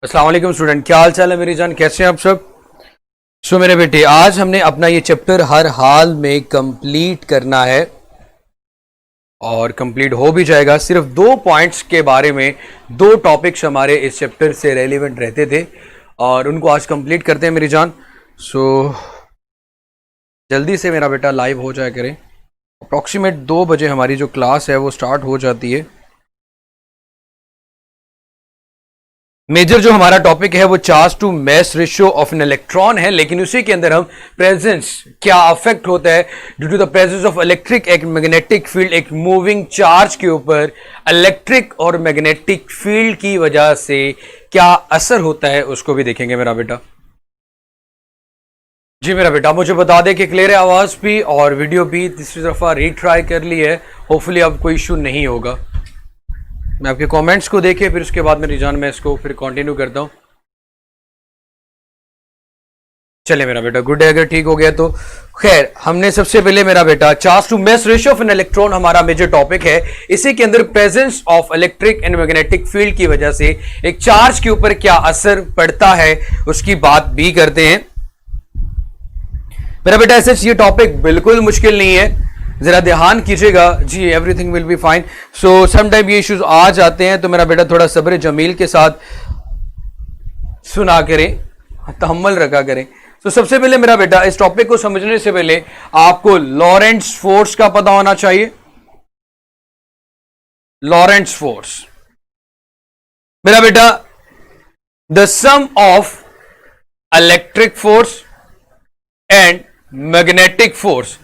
अस्सलाम वालेकुम स्टूडेंट, क्या हाल चाल है मेरी जान, कैसे हैं आप सब। मेरे बेटे, आज हमने अपना ये चैप्टर हर हाल में कंप्लीट करना है और कंप्लीट हो भी जाएगा। सिर्फ 2 पॉइंट्स के बारे में, 2 टॉपिक्स हमारे इस चैप्टर से रेलिवेंट रहते थे और उनको आज कंप्लीट करते हैं मेरी जान। जल्दी से मेरा बेटा लाइव हो जाया करें। अप्रॉक्सीमेट 2 बजे हमारी जो क्लास है वो स्टार्ट हो जाती है। मेजर जो हमारा टॉपिक है वो charge to mass ratio of an electron है, लेकिन उसी के अंदर हम प्रेजेंस क्या अफेक्ट होता है due to the presence of electric एक मैग्नेटिक फील्ड, एक मूविंग चार्ज के ऊपर इलेक्ट्रिक और मैग्नेटिक फील्ड की वजह से क्या असर होता है उसको भी देखेंगे मेरा बेटा। जी मेरा बेटा, मुझे बता दें कि क्लियर है आवाज भी और वीडियो भी तीसरी दफा रीट्राई कर ली है। होपफुली अब कोई इशू नहीं होगा। मैं आपके कमेंट्स को देखे फिर उसके बाद मेरी जान मैं इसको फिर कंटिन्यू करता हूं। चले मेरा बेटा, गुड है अगर ठीक हो गया तो। खैर, हमने सबसे पहले मेरा बेटा charge to mass ratio of an electron हमारा मेजर टॉपिक है। इसी के अंदर presence of electric and magnetic field की वजह से एक चार्ज के ऊपर क्या असर पड़ता है उसकी बात भी करते हैं मेरा बेटा। ऐसे ये टॉपिक बिल्कुल मुश्किल नहीं है, जरा ध्यान कीजिएगा जी। Everything will be fine. Some time ये इश्यूज आ जाते हैं तो मेरा बेटा थोड़ा सब्र जमील के साथ सुना करें, तहम्मुल रखा करें। सबसे पहले मेरा बेटा इस टॉपिक को समझने से पहले आपको लॉरेंट्ज फोर्स का पता होना चाहिए। लॉरेंट्ज फोर्स मेरा बेटा, the sum of electric force and magnetic force,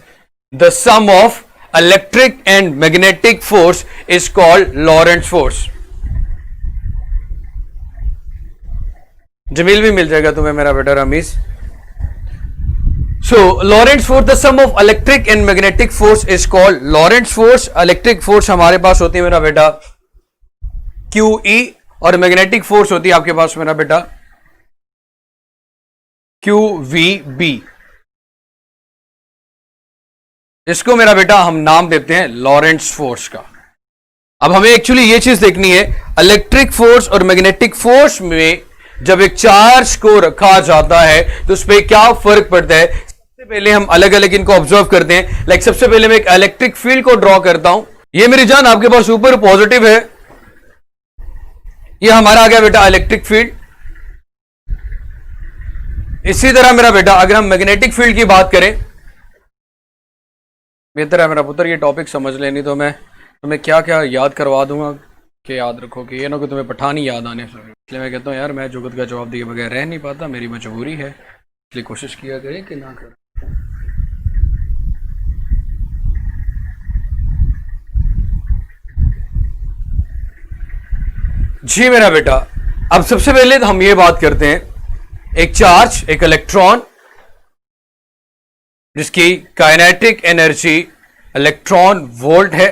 the sum of electric and magnetic force is called Lorentz force। Jameel भी मिल जाएगा तुम्हें मेरा बेटा Rameez. Lorentz force, the sum of electric and magnetic force is called Lorentz force। Electric force हमारे पास होती है मेरा बेटा QE और मैग्नेटिक फोर्स होती है आपके पास मेरा बेटा QVB। इसको मेरा बेटा हम नाम देते हैं लॉरेंट्ज फोर्स का। अब हमें एक्चुअली ये चीज देखनी है, इलेक्ट्रिक फोर्स और मैग्नेटिक फोर्स में जब एक चार्ज को रखा जाता है तो उस पर क्या फर्क पड़ता है। सबसे पहले हम अलग अलग इनको ऑब्जर्व करते हैं। लाइक सबसे पहले मैं एक इलेक्ट्रिक फील्ड को ड्रॉ करता हूं। ये मेरी जान आपके पास ऊपर पॉजिटिव है, ये हमारा आ गया बेटा इलेक्ट्रिक फील्ड। इसी तरह मेरा बेटा अगर हम मैग्नेटिक फील्ड की बात करें, बेहतर है मेरा पुत्र ये टॉपिक समझ लेनी तो मैं तुम्हें क्या क्या याद करवा दूंगा कि याद रखो कि ये ना कि तुम्हें पठानी याद आने से। इसलिए मैं कहता हूँ यार मैं जुगत का जवाब दिए बगैर रह नहीं पाता, मेरी मजबूरी है, इसलिए कोशिश किया करें कि ना करें। जी मेरा बेटा, अब सबसे पहले हम ये बात करते हैं, एक चार्ज, एक इलेक्ट्रॉन जिसकी काइनेटिक एनर्जी इलेक्ट्रॉन वोल्ट है,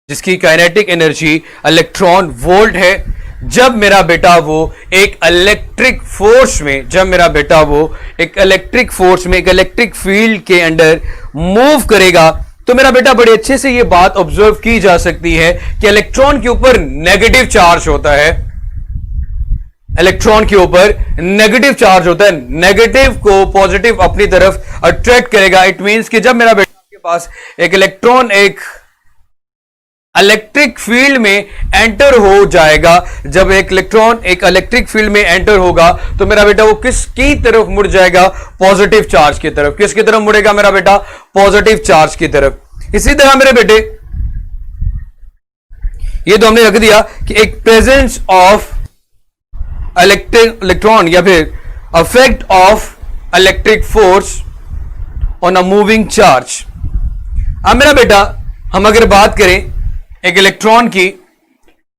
जिसकी काइनेटिक एनर्जी इलेक्ट्रॉन वोल्ट है। जब मेरा बेटा वो एक इलेक्ट्रिक फोर्स में, जब मेरा बेटा वो एक इलेक्ट्रिक फोर्स में, एक इलेक्ट्रिक फील्ड के अंदर मूव करेगा तो मेरा बेटा बड़े अच्छे से ये बात ऑब्जर्व की जा सकती है कि इलेक्ट्रॉन के ऊपर नेगेटिव चार्ज होता है। इलेक्ट्रॉन के ऊपर नेगेटिव चार्ज होता है, नेगेटिव को पॉजिटिव अपनी तरफ अट्रैक्ट करेगा। इट मींस कि जब मेरा बेटा के पास एक इलेक्ट्रॉन एक इलेक्ट्रिक फील्ड में एंटर हो जाएगा, जब एक इलेक्ट्रॉन एक इलेक्ट्रिक फील्ड में एंटर होगा तो मेरा बेटा वो किसकी तरफ मुड़ जाएगा? पॉजिटिव चार्ज की तरफ। किसकी तरफ मुड़ेगा मेरा बेटा? पॉजिटिव चार्ज की तरफ। इसी तरह मेरे बेटे ये तो हमने रख दिया कि एक प्रेजेंस ऑफ इलेक्ट्रॉन या फिर affect of electric force on a moving charge. अब मेरा बेटा हम अगर बात करें एक इलेक्ट्रॉन की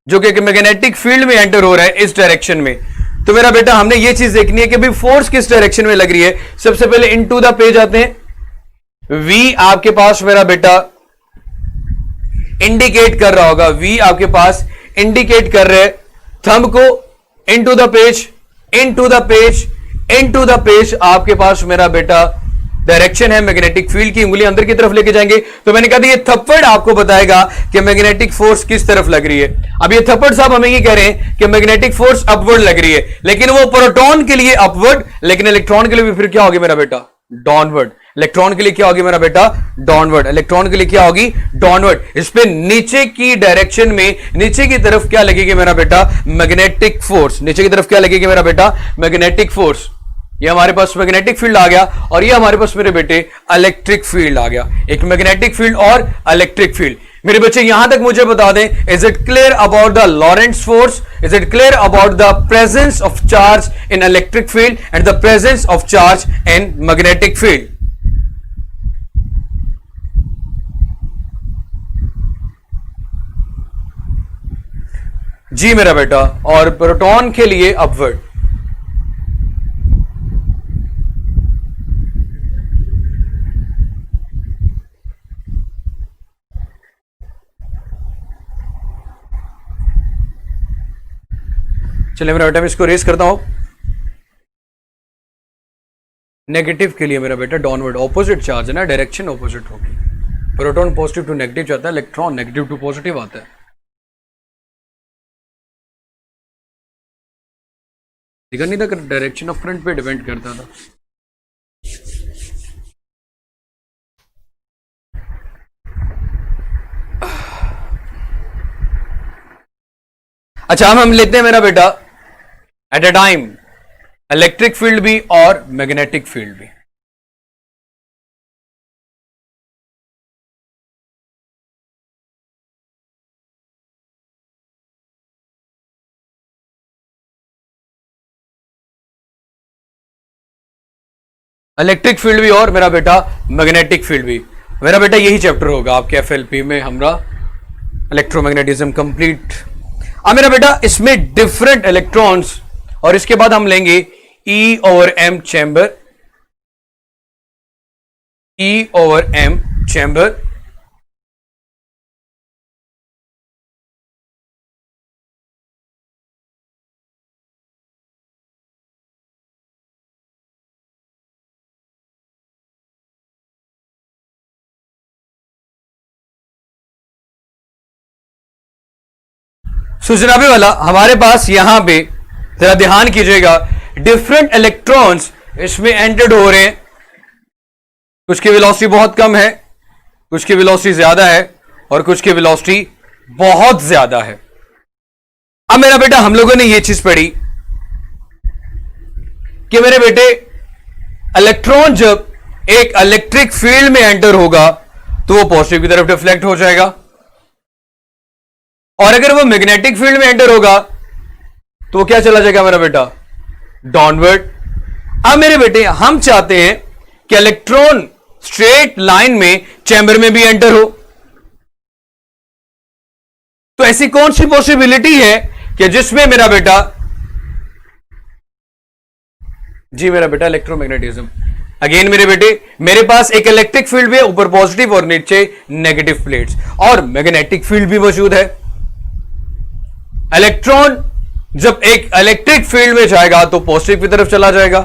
जो कि एक मैग्नेटिक फील्ड में एंटर हो रहा है इस डायरेक्शन में, तो मेरा बेटा हमने ये चीज देखनी है कि भाई फोर्स किस डायरेक्शन में लग रही है। सबसे पहले इनटू द पेज आते हैं। V आपके पास मेरा बेटा इंडिकेट कर रहा होगा, V आपके पास इंडिकेट कर रहे थंब को into the page, into the page, into the page. आपके पास मेरा बेटा डायरेक्शन है मैग्नेटिक फील्ड की, उंगली अंदर की तरफ लेके जाएंगे तो मैंने कहा था ये थप्पड़ आपको बताएगा कि मैग्नेटिक फोर्स किस तरफ लग रही है। अब ये थप्पड़ साहब हमें ये कह रहे हैं कि मैग्नेटिक फोर्स अपवर्ड लग रही है, लेकिन वो प्रोटॉन के लिए अपवर्ड, लेकिन इलेक्ट्रॉन के लिए भी फिर क्या होगी मेरा बेटा, डाउनवर्ड। इलेक्ट्रॉन के लिए क्या होगी मेरा बेटा, डाउनवर्ड। इलेक्ट्रॉन के लिए क्या होगी, डाउनवर्ड। इस पे नीचे की डायरेक्शन में नीचे की तरफ क्या लगेगी मेरा बेटा, मैग्नेटिक फोर्स। नीचे की तरफ क्या लगेगी मेरा बेटा, मैग्नेटिक फोर्स। ये हमारे पास मैग्नेटिक फील्ड आ गया और ये हमारे पास मेरे बेटे इलेक्ट्रिक फील्ड आ गया। एक मैग्नेटिक फील्ड और इलेक्ट्रिक फील्ड। मेरे बच्चे यहां तक मुझे बता दें, is it clear about the Lorentz force, is it clear about the presence of charge in electric field and the presence of charge in magnetic field. जी मेरा बेटा, और प्रोटॉन के लिए अपवर्ड। चलिए मेरा बेटा मैं इसको रेस करता हूं। नेगेटिव के लिए मेरा बेटा डाउनवर्ड, ऑपोजिट चार्ज है ना, डायरेक्शन ऑपोजिट होगी। प्रोटॉन पॉजिटिव टू नेगेटिव जाता है, इलेक्ट्रॉन नेगेटिव टू पॉजिटिव आता है। दिखा नहीं था, डायरेक्शन ऑफ करंट पे डिपेंड करता था। अच्छा हम लेते हैं मेरा बेटा at a time electric field भी और मैग्नेटिक फील्ड भी। इलेक्ट्रिक फील्ड भी और मेरा बेटा मैग्नेटिक फील्ड भी। मेरा बेटा यही चैप्टर होगा आपके एफएलपी में हमारा इलेक्ट्रोमैग्नेटिज्म कंप्लीट। अब मेरा बेटा इसमें डिफरेंट इलेक्ट्रॉन्स और इसके बाद हम लेंगे E over M chamber, E over M chamber. सुजनाबे वाला हमारे पास यहां पे जरा ध्यान कीजिएगा, डिफरेंट इलेक्ट्रॉन्स इसमें एंटर्ड हो रहे हैं। कुछ की वेलोसिटी बहुत कम है, कुछ की वेलोसिटी ज्यादा है और कुछ की वेलोसिटी बहुत ज्यादा है। अब मेरा बेटा हम लोगों ने यह चीज पढ़ी कि मेरे बेटे इलेक्ट्रॉन जब एक इलेक्ट्रिक फील्ड में एंटर होगा तो वो पॉजिटिव की तरफ डिफ्लेक्ट हो जाएगा, और अगर वो मैग्नेटिक फील्ड में एंटर होगा तो वो क्या चला जाएगा मेरा बेटा, डाउनवर्ड। अब मेरे बेटे हम चाहते हैं कि इलेक्ट्रॉन स्ट्रेट लाइन में चैम्बर में भी एंटर हो, तो ऐसी कौन सी पॉसिबिलिटी है कि जिसमें मेरा बेटा, जी मेरा बेटा इलेक्ट्रोमैग्नेटिज्म। अगेन मेरे बेटे मेरे पास एक इलेक्ट्रिक फील्ड भी है, ऊपर पॉजिटिव और नीचे नेगेटिव प्लेट्स, और मैग्नेटिक फील्ड भी मौजूद है। इलेक्ट्रॉन जब एक इलेक्ट्रिक फील्ड में जाएगा तो पॉजिटिव की तरफ चला जाएगा,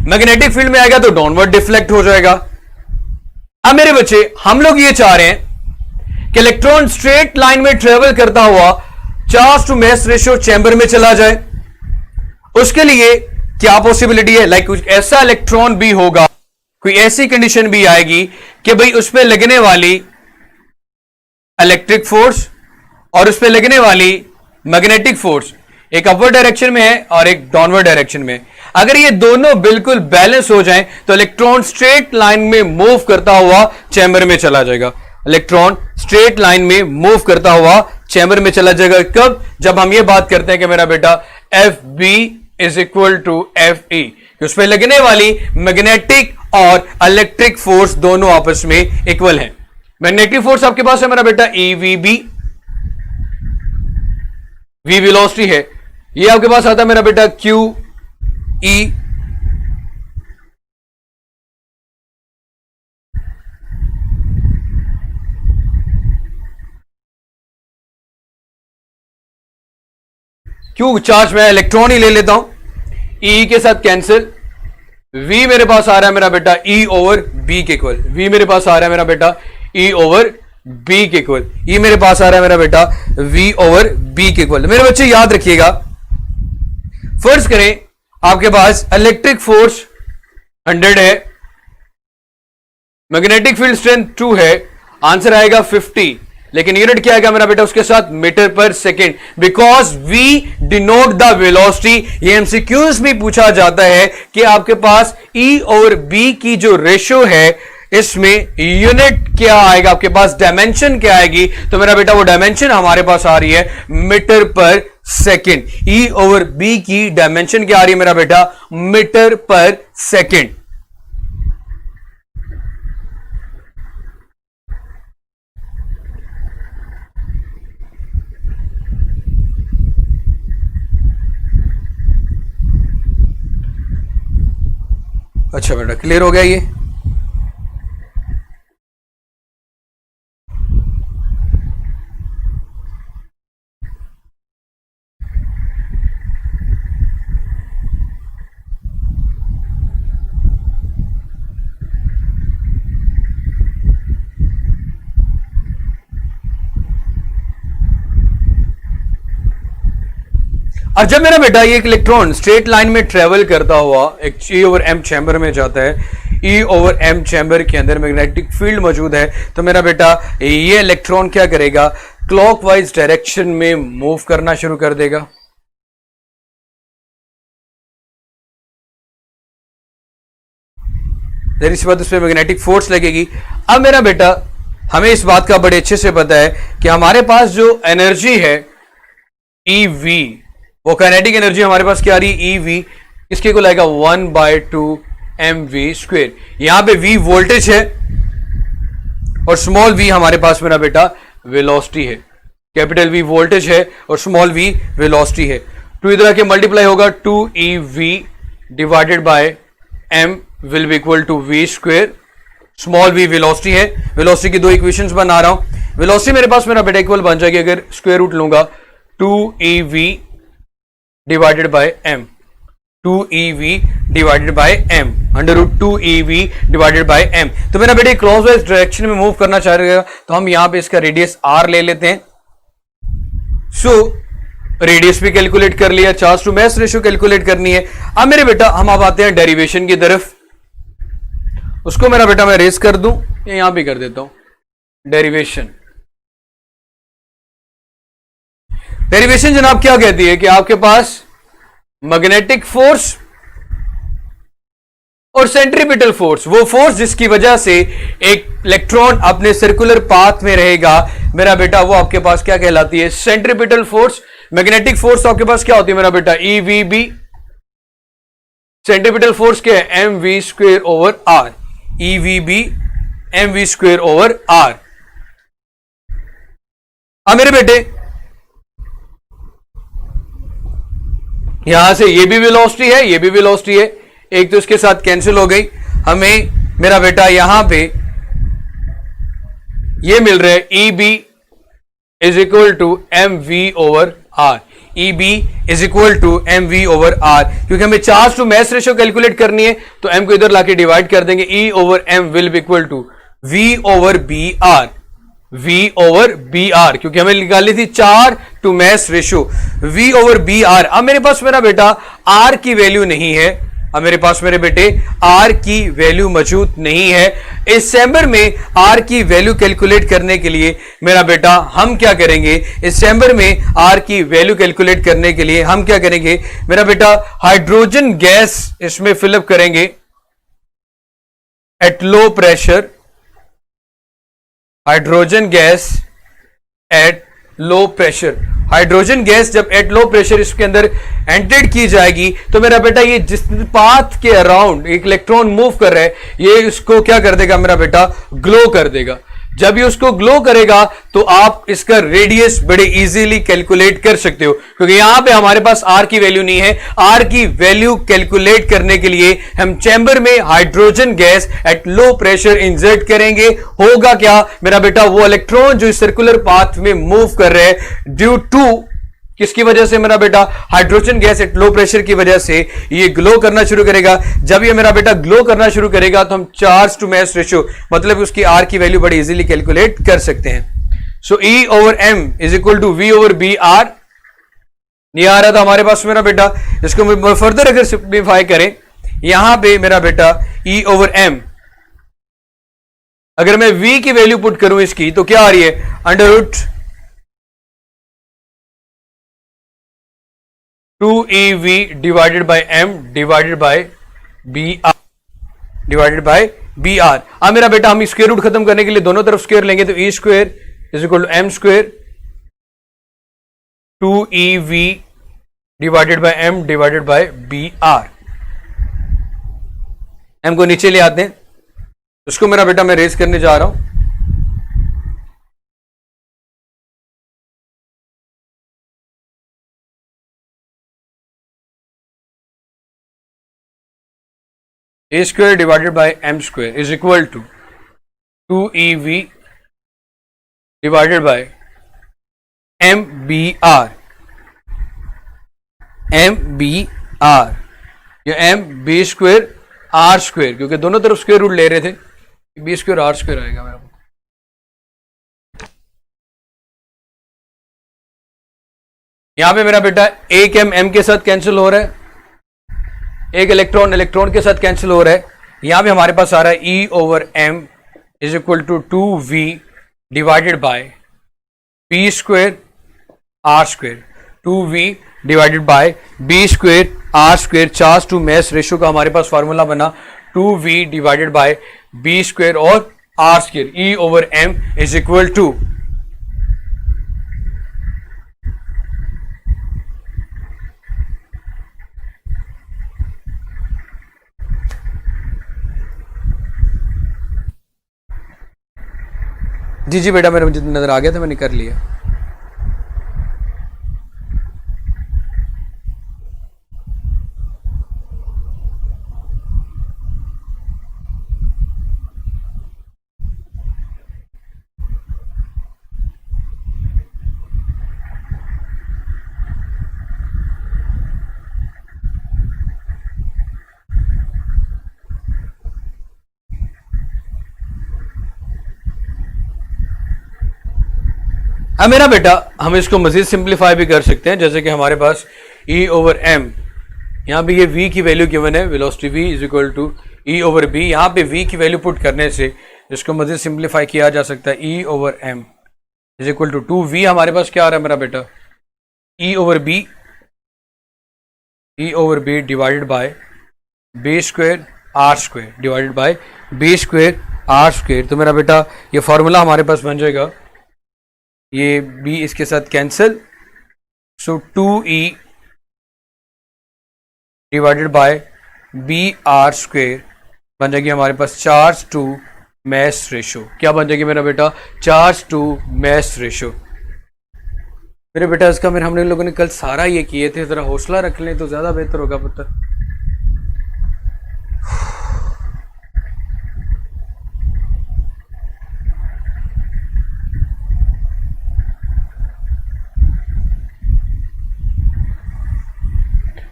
मैग्नेटिक फील्ड में आएगा तो डाउनवर्ड डिफ्लेक्ट हो जाएगा। अब मेरे बच्चे हम लोग ये चाह रहे हैं कि इलेक्ट्रॉन स्ट्रेट लाइन में ट्रेवल करता हुआ charge to mass ratio chamber में चला जाए। उसके लिए क्या पॉसिबिलिटी है, लाइक कुछ ऐसा इलेक्ट्रॉन भी होगा, कोई ऐसी कंडीशन भी आएगी कि भाई उस पर लगने वाली इलेक्ट्रिक फोर्स और उस पर लगने वाली मैग्नेटिक फोर्स एक अपवर्ड डायरेक्शन में है और एक डाउनवर्ड डायरेक्शन में। अगर ये दोनों बिल्कुल बैलेंस हो जाएं तो इलेक्ट्रॉन स्ट्रेट लाइन में मूव करता हुआ चैम्बर में चला जाएगा। इलेक्ट्रॉन स्ट्रेट लाइन में मूव करता हुआ चैम्बर में चला जाएगा। कब, जब हम ये बात करते हैं कि मेरा बेटा F B is equal to F E, उस पर लगने वाली मैग्नेटिक और इलेक्ट्रिक फोर्स दोनों आपस में इक्वल है। मैग्नेटिक फोर्स आपके पास है मेरा बेटा E V B, V velocity है, ये आपके पास आता है मेरा बेटा क्यू ई, क्यू चार्ज मैं इलेक्ट्रॉन ही ले लेता हूं, ई के साथ कैंसिल, v मेरे पास आ रहा है मेरा बेटा E ओवर B के इक्वल, v मेरे पास आ रहा है मेरा बेटा E ओवर B के इक्वल, E मेरे पास आ रहा है मेरा बेटा V ओवर B के इक्वल। मेरे बच्चे याद रखिएगा, फर्ज करें आपके पास इलेक्ट्रिक फोर्स 100 है, मैग्नेटिक फील्ड स्ट्रेंथ 2 है, आंसर आएगा 50, लेकिन यूनिट क्या आएगा मेरा बेटा उसके साथ, मीटर पर second, because v denote the velocity. ये एमसीक्यूज में पूछा जाता है कि आपके पास E और B की जो रेशियो है इसमें यूनिट क्या आएगा, आपके पास डायमेंशन क्या आएगी, तो मेरा बेटा वो डायमेंशन हमारे पास आ रही है मीटर पर सेकेंड। E ओवर B की डायमेंशन क्या आ रही है मेरा बेटा, मीटर पर सेकेंड। अच्छा बेटा क्लियर हो गया ये। अब जब मेरा बेटा ये एक इलेक्ट्रॉन स्ट्रेट लाइन में ट्रेवल करता हुआ एक E ओवर M चैम्बर में जाता है, E ओवर M चैम्बर के अंदर मैग्नेटिक फील्ड मौजूद है, तो मेरा बेटा ये इलेक्ट्रॉन क्या करेगा, क्लॉकवाइज डायरेक्शन में मूव करना शुरू कर देगा। देर इस बात उस पर मैग्नेटिक फोर्स लगेगी। अब मेरा बेटा हमें इस बात का बड़े अच्छे से पता है कि हमारे पास जो एनर्जी है EV, वो काइनेटिक एनर्जी हमारे पास क्या आ रही है EV, इसके को लाएगा 1/2 mv²। यहां पे V वोल्टेज है और स्मॉल v हमारे पास मेरा बेटा वेलोसिटी है, कैपिटल V वोल्टेज है और स्मॉल v वेलोसिटी है। 2 इधर आके मल्टीप्लाई होगा, 2EV divided by m will be equal to v²। Small v velocity है, वेलोसिटी की दो इक्वेशंस बना रहा हूं, वेलोसिटी मेरे पास मेरा बेटा इक्वल बन जाएगी अगर स्क्वायर रूट लूंगा, 2EV divided by m, 2EV divided by m, under root 2EV divided by m। तो मेरा बेटा क्लॉकवाइज डायरेक्शन में मूव करना चाह रहा है, तो हम यहां पे इसका रेडियस r ले लेते हैं। सो रेडियस भी कैलकुलेट कर लिया, charge to mass ratio calculate करनी है। अब मेरे बेटा हम अब आते हैं डेरिवेशन की तरफ, उसको मेरा बेटा मैं रेस कर दूं या यहां भी कर देता हूं, डेरिवेशन। डेरिवेशन जनाब क्या कहती है कि आपके पास मैग्नेटिक फोर्स और सेंट्रीपिटल फोर्स, वो फोर्स जिसकी वजह से एक इलेक्ट्रॉन अपने सर्कुलर पाथ में रहेगा मेरा बेटा, वो आपके पास क्या कहलाती है, सेंट्रीपिटल फोर्स। मैग्नेटिक फोर्स तो आपके पास क्या होती है मेरा बेटा, EVB। सेंट्रीपिटल फोर्स क्या है, mv² over r, EVB mv² over r। अब मेरे बेटे यहां से ये भी वेलोसिटी है, ये भी वेलोसिटी है, एक तो इसके साथ कैंसिल हो गई, हमें मेरा बेटा यहां पे ये मिल रहा है EB is equal to mv over r, EB is equal to mv over r। क्योंकि हमें charge to mass ratio calculate करनी है तो m को इधर लाके डिवाइड कर देंगे, E over m will be equal to V over BR, V over BR, क्योंकि हमें निकालनी थी charge to mass ratio, V over BR। अब मेरे पास मेरा बेटा R की वैल्यू नहीं है, अब मेरे पास मेरे बेटे R की वैल्यू मौजूद नहीं है। इस चैम्बर में R की वैल्यू कैलकुलेट करने के लिए मेरा बेटा हम क्या करेंगे, इस चैम्बर में R की वैल्यू कैलकुलेट करने के लिए हम क्या करेंगे मेरा बेटा, हाइड्रोजन गैस इसमें फिलअप करेंगे at low pressure, hydrogen gas at low pressure. Hydrogen gas जब एट लो प्रेशर इसके अंदर एंटर्ड की जाएगी तो मेरा बेटा ये जिस पाथ के अराउंड एक इलेक्ट्रॉन मूव कर रहा है ये इसको क्या कर देगा मेरा बेटा, ग्लो कर देगा। जब ये उसको ग्लो करेगा तो आप इसका रेडियस बड़े इजीली कैलकुलेट कर सकते हो, क्योंकि यहां पे हमारे पास R की वैल्यू नहीं है। R की वैल्यू कैलकुलेट करने के लिए हम चैम्बर में hydrogen gas at low pressure insert करेंगे। होगा क्या मेरा बेटा, वो इलेक्ट्रॉन जो सर्कुलर पाथ में मूव कर रहे हैं ड्यू टू किसकी वजह से मेरा बेटा? Hydrogen gas at low pressure की वजह से ये ग्लो करना शुरू करेगा। जब ये मेरा बेटा ग्लो करना शुरू करेगा तो हम चार्ज टू मास रेशियो मतलब उसकी आर की वैल्यू बड़ी इजीली कैलकुलेट कर सकते हैं। So E over M is equal to V over B R. नहीं आ रहा था हमारे पास मेरा बेटा, इसको फर्दर अगर सिंप्लीफाई करें, यहां पे मेरा बेटा ई ओवर एम, अगर मैं v की वैल्यू पुट करूं इसकी तो क्या आ रही है? Under root 2ev divided by m divided by br divided by br। अब मेरा बेटा हम स्क्वायर रूट खत्म करने के लिए दोनों तरफ स्क्वायर लेंगे तो e square is equal to m square 2ev divided by m divided by br। m को नीचे ले आते हैं, उसको मेरा बेटा मैं रेज करने जा रहा हूं। A square divided by M square is equal to 2ev divided by M B R. M B R या M B square R square, क्योंकि दोनों तरफ स्क्वायर रूट ले रहे थे, बी स्क्वायर आर स्क्वायर आएगा मेरा। यहां पे मेरा बेटा एक एम के साथ कैंसिल हो रहा है, एक इलेक्ट्रॉन इलेक्ट्रॉन के साथ कैंसिल हो रहा है। यहां पे हमारे पास आ रहा है E over M is equal to 2v divided by B square R square. 2v divided by B square R square. Charge to mass ratio का हमारे पास फॉर्मूला बना 2v divided by B square और R square. E over M is equal to जी बेटा मेरे मुझे नजर आ गया था, मैंने कर लिया। अब मेरा बेटा हम इसको मजीद सिंप्लीफाई भी कर सकते हैं, जैसे कि हमारे पास E ओवर एम, यहाँ पे ये V की वैल्यू गिवन है, velocity V is equal to E over B। यहाँ पे V की वैल्यू पुट करने से इसको मजीद सिंप्लीफाई किया जा सकता है। E over M is equal to 2V हमारे पास क्या आ रहा है मेरा बेटा? E over B divided by B square R square divided by B square R square. तो मेरा बेटा ये फॉर्मूला हमारे पास बन जाएगा, ये b इसके साथ cancel, so 2e divided by B R square बन जाएगी हमारे पास चार्ज टू मास रेशियो। क्या बन जाएगी मेरा बेटा? Charge to mass ratio. मेरे बेटा इसका मेरे हमने लोगों ने कल सारा ये किए थे, जरा हौसला रख लें तो ज्यादा बेहतर होगा पुत्र।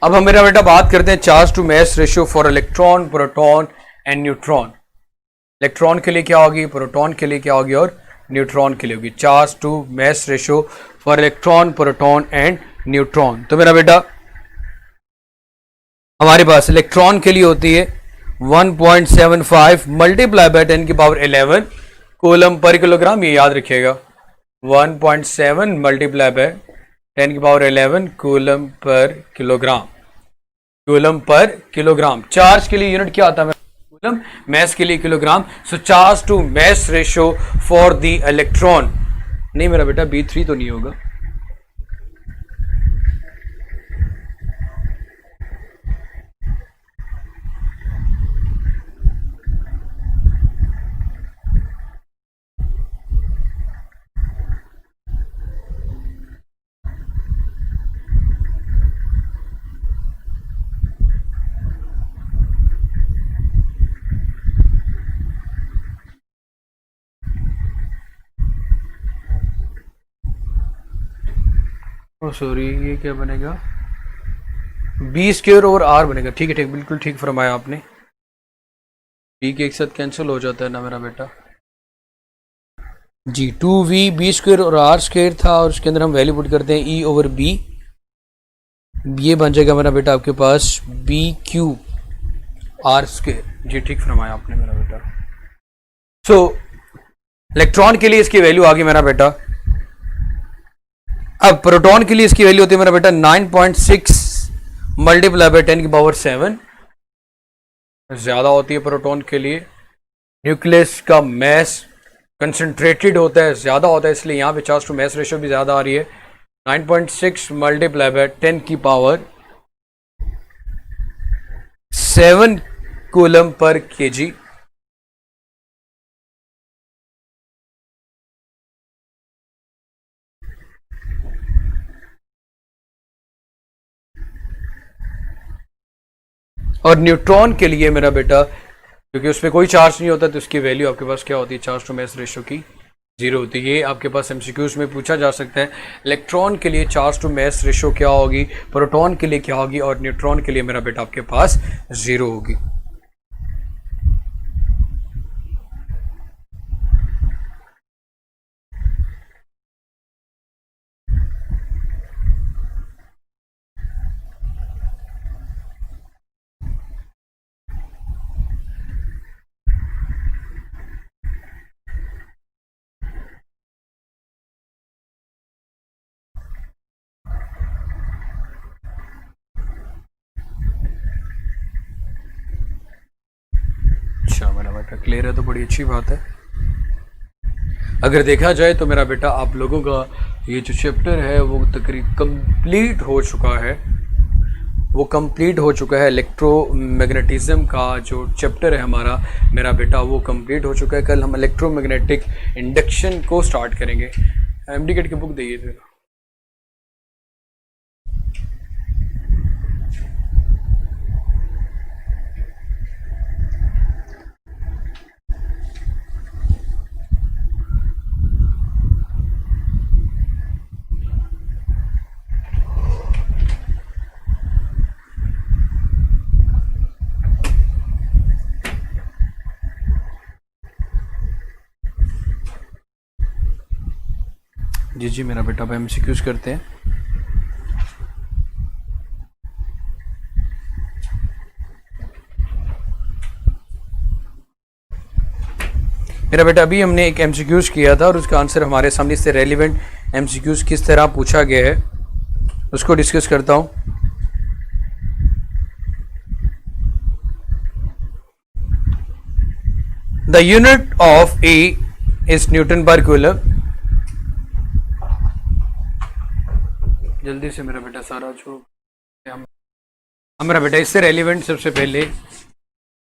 अब हम मेरा बेटा बात करते हैं charge to mass ratio for electron, proton and neutron. Electron के लिए क्या होगी, प्रोटॉन के लिए क्या होगी और न्यूट्रॉन के लिए होगी। Charge to mass ratio for electron, proton and neutron. तो मेरा बेटा हमारे पास इलेक्ट्रॉन के लिए होती है 1.75 मल्टीप्लाई बाय 10 की पावर 11 कूलम पर किलोग्राम। ये याद रखिएगा, 1.7 मल्टीप्लाई बाय 10 की power 11 coulomb per kilogram. Coulomb per kilogram. Charge के लिए यूनिट क्या आता है? कूलम। मास के लिए kilogram. So charge to mass ratio for the electron, नहीं मेरा बेटा B3 तो नहीं होगा, ओ सॉरी, ये क्या बनेगा, बी स्क्वायर ओवर आर बनेगा। ठीक है, ठीक, बिल्कुल ठीक फरमाया आपने। बी के एक साथ कैंसिल हो जाता है ना मेरा बेटा जी। 2v बी स्क्वायर और आर स्क्वायर था, और उसके अंदर हम वैल्यू पुट करते हैं ई ओवर बी। ये बन जाएगा मेरा बेटा आपके पास बी क्यू आर स्क्वायर। जी ठीक फरमाया आपने मेरा बेटा। सो इलेक्ट्रॉन के लिए इसकी वैल्यू आ गई मेरा बेटा। अब प्रोटॉन के लिए इसकी वैल्यू होती है मेरा बेटा 9.6 मल्टीप्लाई बाय 10 की पावर 7, ज्यादा होती है प्रोटॉन के लिए। न्यूक्लियस का मैस कंसंट्रेटेड होता है, ज्यादा होता है, इसलिए यहां पे चार्ज टू मैस रेशियो भी ज्यादा आ रही है। 9.6 मल्टीप्लाई बाय 10 की पावर 7 कूलम पर केजी। और न्यूट्रॉन के लिए मेरा बेटा, क्योंकि उस पर कोई चार्ज नहीं होता, तो उसकी वैल्यू आपके पास क्या होती है, चार्ज टू मैस रेशियो की 0 होती है। ये आपके पास एमसीक्यूज में पूछा जा सकता है। इलेक्ट्रॉन के लिए चार्ज टू मैस रेशियो क्या होगी, प्रोटॉन के लिए क्या होगी, और न्यूट्रॉन के लिए मेरा बेटा आपके पास 0 होगी। अच्छा मेरा बेटा क्लियर है, तो बड़ी अच्छी बात है। अगर देखा जाए तो मेरा बेटा आप लोगों का ये जो चैप्टर है वो तकरीबन कंप्लीट हो चुका है। वो कंप्लीट हो चुका है। इलेक्ट्रोमैग्नेटिज्म का जो चैप्टर है हमारा मेरा बेटा वो कंप्लीट हो चुका है। कल हम इलेक्ट्रोमैग्नेटिक इंडक्शन को स्टार्ट करेंगे। एमडी गेट की बुक दिए थे। जी जी मेरा बेटा, अब एमसीक्यूज करते हैं। मेरा बेटा अभी हमने एक एमसीक्यूज किया था और उसका आंसर हमारे सामने से रेलिवेंट एमसीक्यूज किस तरह पूछा गया है उसको डिस्कस करता हूं। The unit of A is newton per coulomb. जल्दी से मेरा बेटा सारा जो मेरा बेटा इससे रेलिवेंट सबसे पहले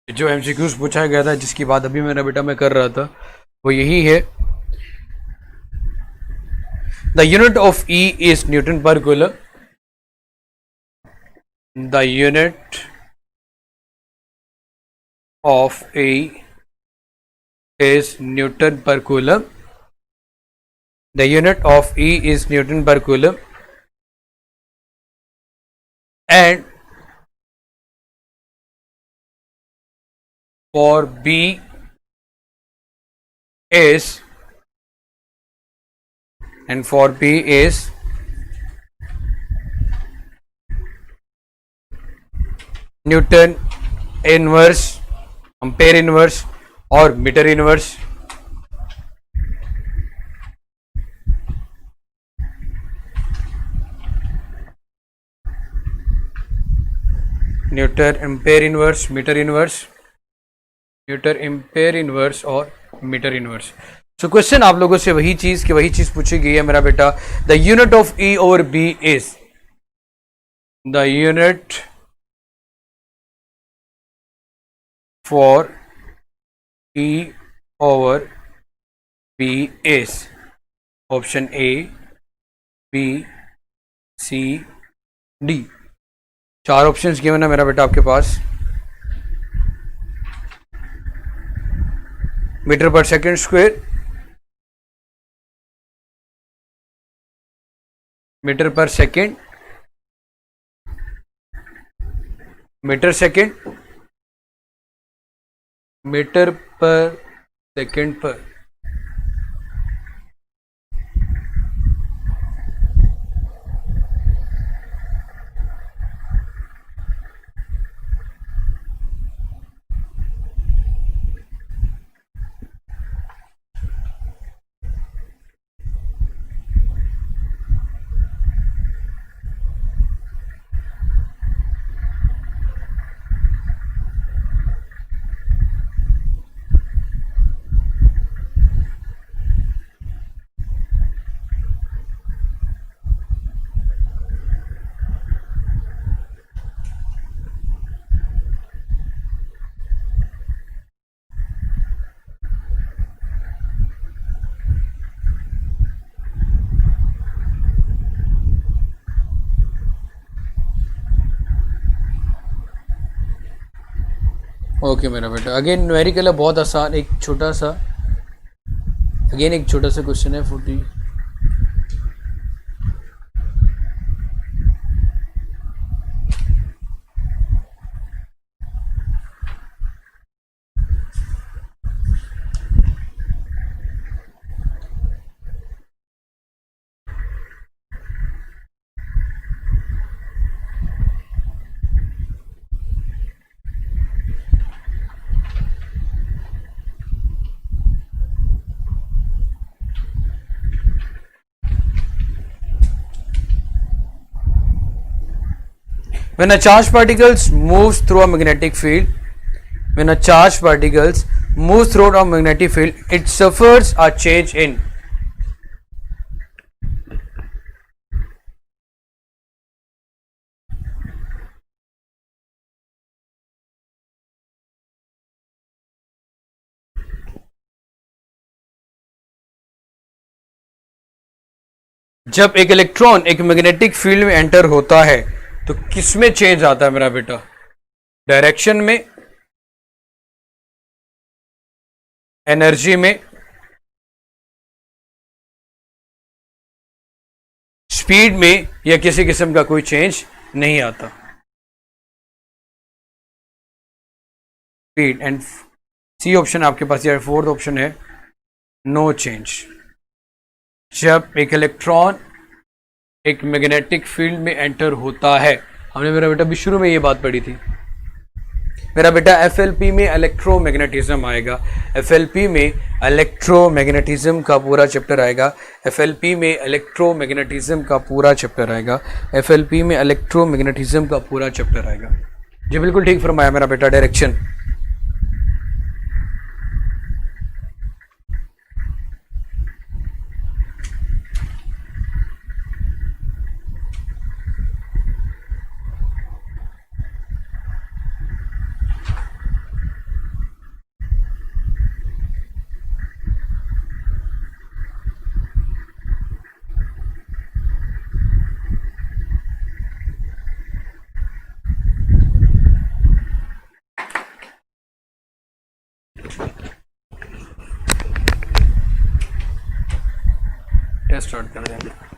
जो एमसीक्यूज पूछा गया था, जिसकी बात अभी मेरा बेटा मैं कर रहा था, वो यही है। The unit of E is newton per coulomb. The unit of A is newton per coulomb. The unit of E is newton per coulomb and for B is newton inverse, ampere inverse और metre inverse. Newton ampere inverse, metre inverse, newton ampere inverse और metre inverse. So question आप लोगों से वही चीज पूछी गई है मेरा बेटा। The unit of E over B is, the unit for E over B is, option A, B, C, D. 4 options given है मेरा बेटा आपके पास। मीटर पर सेकंड स्क्वायर, मीटर पर सेकेंड, मीटर सेकेंड, मीटर पर सेकेंड पर। ओके मेरा बेटा, अगेन न्यूमेरिकल है, बहुत आसान। एक छोटा सा क्वेश्चन है 40। When a charged particles moves through a magnetic field, when a charged particles moves through a magnetic field, it suffers a change in जब एक इलेक्ट्रॉन एक मैग्नेटिक फील्ड में एंटर होता है तो किसमें चेंज आता है मेरा बेटा? डायरेक्शन में, एनर्जी में, स्पीड में, या किसी किस्म का कोई चेंज नहीं आता? स्पीड। एंड सी ऑप्शन आपके पास, या फोर्थ ऑप्शन है नो चेंज। जब एक इलेक्ट्रॉन एक मैग्नेटिक फील्ड में एंटर होता है, हमने मेरा बेटा भी शुरू में ये बात पढ़ी थी मेरा बेटा, एफएलपी में इलेक्ट्रोमैग्नेटिज्म आएगा। एफएलपी में इलेक्ट्रोमैग्नेटिज्म का पूरा चैप्टर आएगा। एफएलपी में इलेक्ट्रोमैग्नेटिज्म का पूरा चैप्टर आएगा। एफएलपी में इलेक्ट्रोमैग्नेटिज्म का पूरा चैप्टर आएगा। जी बिल्कुल ठीक फरमाया मेरा बेटा, डायरेक्शन। टेस्ट स्टार्ट कर देंगे।